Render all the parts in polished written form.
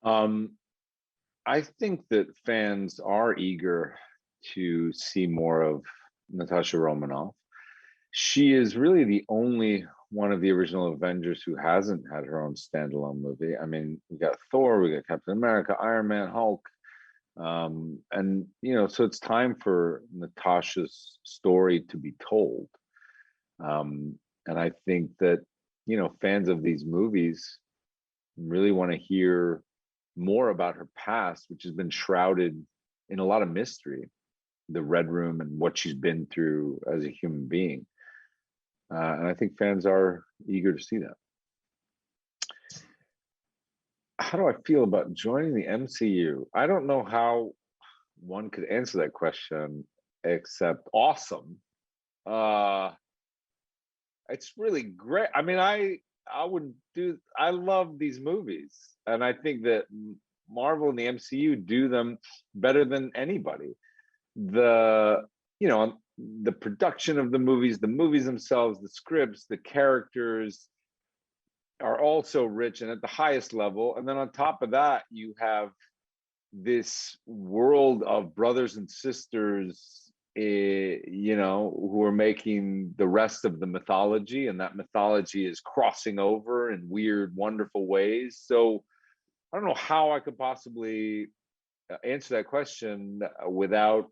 Um, I think that fans are eager to see more of Natasha Romanoff. She is really the only one of the original Avengers who hasn't had her own standalone movie. I mean, we got Thor, we got Captain America, Iron Man, Hulk, and so it's time for Natasha's story to be told. And I think that fans of these movies really want to hear more about her past, which has been shrouded in a lot of mystery, the Red Room and what she's been through as a human being. And I think fans are eager to see that. How do I feel about joining the MCU? I don't know how one could answer that question except awesome. Uh, it's really great. I mean, I love these movies, and I think that Marvel and the MCU do them better than anybody. The production of the movies themselves, the scripts, the characters are also rich and at the highest level. And then on top of that, you have this world of brothers and sisters, who are making the rest of the mythology, and that mythology is crossing over in weird, wonderful ways. So I don't know how I could possibly answer that question without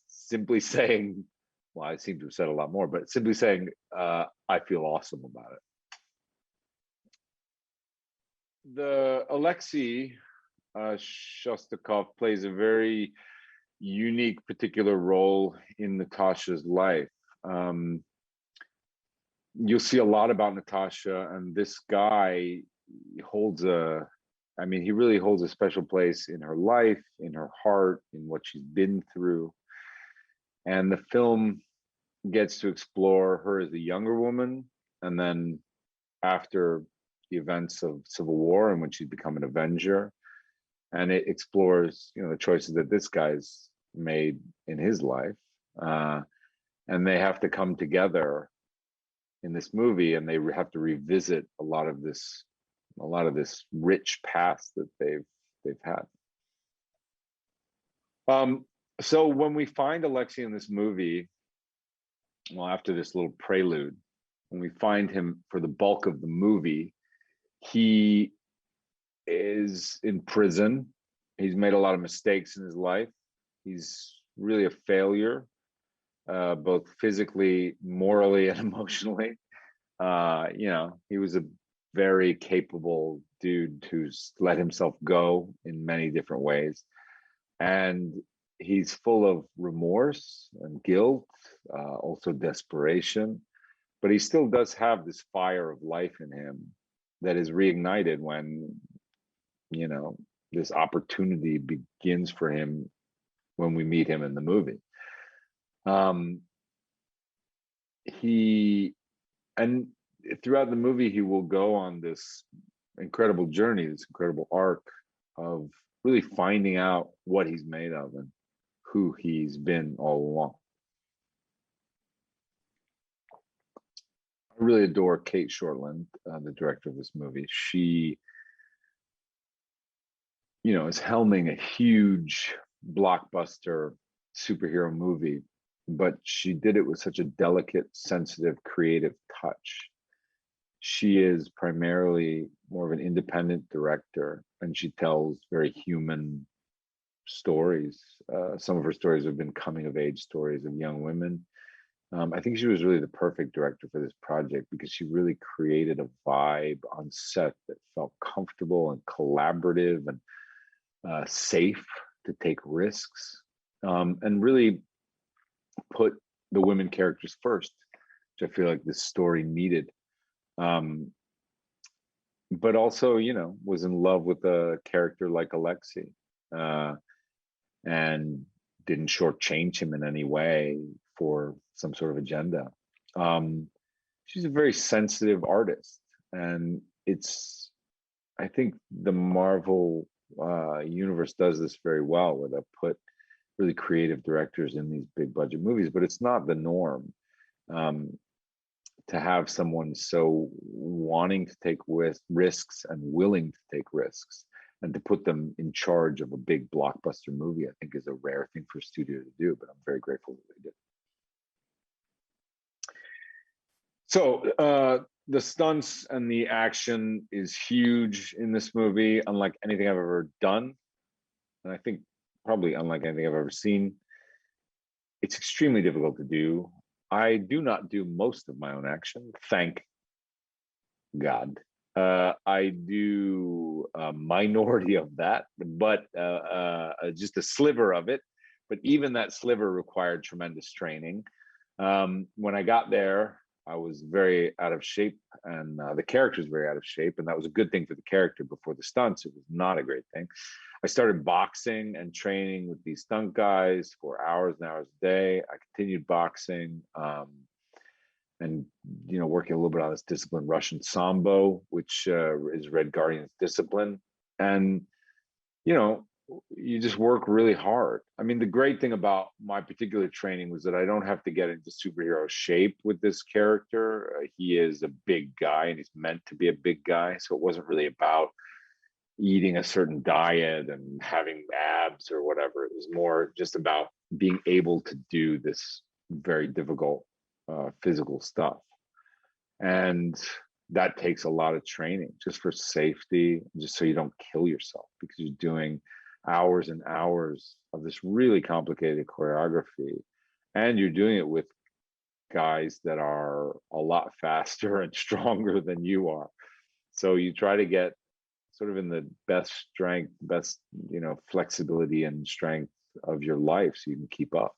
simply saying, well, I seem to have said a lot more, but simply saying, I feel awesome about it. The Alexei Shostakov plays a very unique, particular role in Natasha's life. You'll see a lot about Natasha, and this guy he really holds a special place in her life, in her heart, in what she's been through. And the film gets to explore her as a younger woman, and then after the events of Civil War and when she's become an Avenger. And it explores, the choices that this guy's made in his life. And they have to come together in this movie, and they have to revisit a lot of this rich past that they've had. So when we find Alexei in this movie, well, after this little prelude, when we find him for the bulk of the movie, he is in prison. He's made a lot of mistakes in his life. He's really a failure, both physically, morally, and emotionally. He was a very capable dude who's let himself go in many different ways. And he's full of remorse and guilt, also desperation. But he still does have this fire of life in him that is reignited when, this opportunity begins for him when we meet him in the movie. And throughout the movie, he will go on this incredible journey, this incredible arc of really finding out what he's made of and who he's been all along. I really adore Kate Shortland, the director of this movie. She, is helming a huge blockbuster superhero movie, but she did it with such a delicate, sensitive, creative touch. She is primarily more of an independent director, and she tells very human stories. Some of her stories have been coming of age stories of young women. I think she was really the perfect director for this project because she really created a vibe on set that felt comfortable and collaborative and safe to take risks, and really put the women characters first, which I feel like this story needed. But also, was in love with a character like Alexei, and didn't shortchange him in any way for some sort of agenda. She's a very sensitive artist, and I think the Marvel universe does this very well, where they put really creative directors in these big budget movies, but it's not the norm. To have someone so wanting to take risks and willing to take risks and to put them in charge of a big blockbuster movie, I think is a rare thing for a studio to do, but I'm very grateful that they did. So the stunts and the action is huge in this movie, unlike anything I've ever done. And I think probably unlike anything I've ever seen. It's extremely difficult to do. I do not do most of my own action, thank God. I do a minority of that, but just a sliver of it. But even that sliver required tremendous training. When I got there, I was very out of shape, and the character was very out of shape, and that was a good thing for the character. Before the stunts, it was not a great thing. I started boxing and training with these stunt guys for hours and hours a day. I continued boxing, and working a little bit on this discipline, Russian Sambo, which is Red Guardian's discipline, and you just work really hard. I mean, the great thing about my particular training was that I don't have to get into superhero shape with this character. He is a big guy, and he's meant to be a big guy. So it wasn't really about eating a certain diet and having abs or whatever. It was more just about being able to do this very difficult physical stuff. And that takes a lot of training just for safety, just so you don't kill yourself, because you're doing hours and hours of this really complicated choreography, and you're doing it with guys that are a lot faster and stronger than you are. So you try to get sort of in the best strength, best flexibility and strength of your life so you can keep up.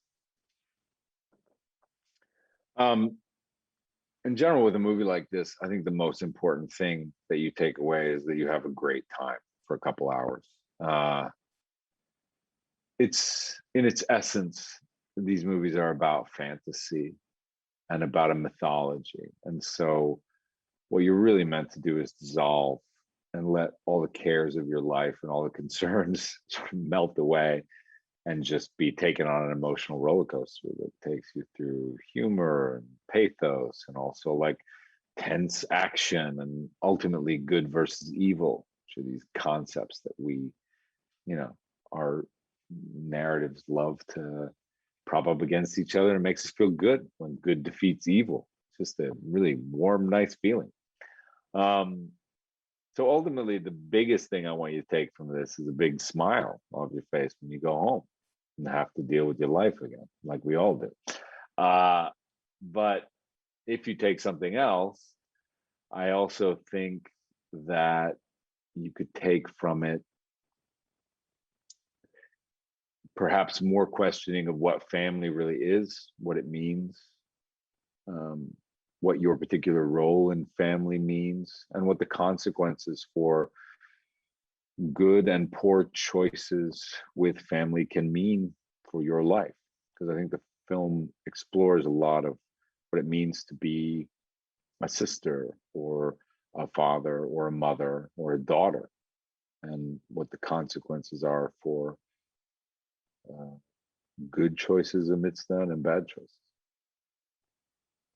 In general, with a movie like this, I think the most important thing that you take away is that you have a great time for a couple hours. It's in its essence, these movies are about fantasy and about a mythology. And so what you're really meant to do is dissolve and let all the cares of your life and all the concerns sort of melt away and just be taken on an emotional roller coaster that takes you through humor and pathos, and also like tense action, and ultimately good versus evil, which are these concepts that we, our narratives love to prop up against each other, and it makes us feel good when good defeats evil. It's just a really warm, nice feeling. So ultimately, the biggest thing I want you to take from this is a big smile off your face when you go home and have to deal with your life again, like we all do. But if you take something else, I also think that you could take from it perhaps more questioning of what family really is, what it means, what your particular role in family means, and what the consequences for good and poor choices with family can mean for your life. Because I think the film explores a lot of what it means to be a sister or a father or a mother or a daughter, and what the consequences are for good choices amidst that and bad choices.